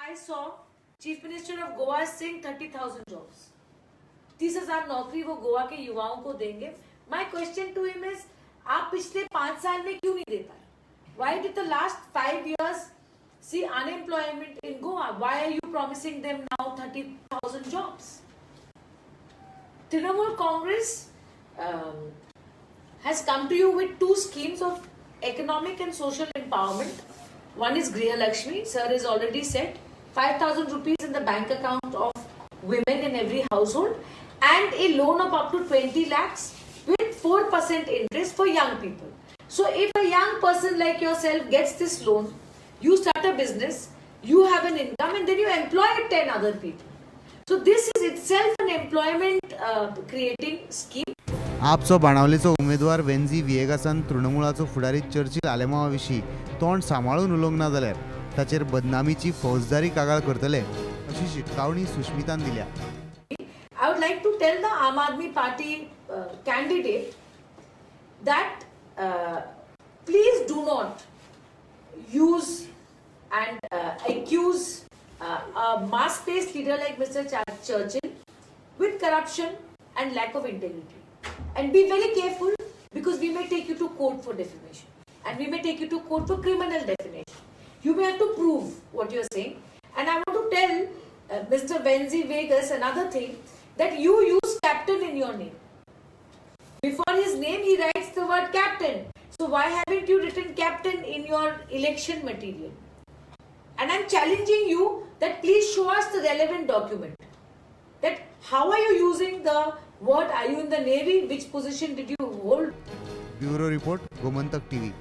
I saw Chief Minister of Goa saying 30,000 jobs. 30,000 नौकरी वो गोवा के युवाओं को देंगे. My question to him is, आप पिछले 5 साल में क्यों नहीं देता? Why did the last 5 years see unemployment in Goa? Why are you promising them now 30,000 jobs? Trinamool Congress has come to you with 2 schemes of economic and social empowerment. One is Griha Lakshmi, sir has already said, 5,000 rupees in the bank account of women in every household, and a loan of up to 20 lakhs with 4% interest for young people. So if a young person like yourself gets this loan, you start a business, you have an income, and then you employ 10 other people. So this is itself an employment creating scheme. आपचो बाणावलेचो उमेदवार वेन्झी विएगासान तृणमुळाचो फुडारी Churchill आलेमावा विशीं तोंड सांबाळून उलोवंक ना जाल्यार ताचेर बदनामीची फौजदारी कागाळ करतले अशी शिटकावणी सुष्मितान दिल्या. I would like to tell the Aam Aadmi Party candidate that please do not use and accuse a mass-based leader like Mr. Churchill with corruption and lack of integrity. And be very careful, because we may take you to court for defamation. And we may take you to court for criminal defamation. You may have to prove what you are saying. And I want to tell Mr. Venzi Vegas another thing, that you use captain in your name. Before his name, he writes the word captain. So why haven't you written captain in your election material? And I'm challenging you that please show us the relevant document. That how are you using the word, are you in the Navy? Which position did you hold? Bureau report Gomantak TV.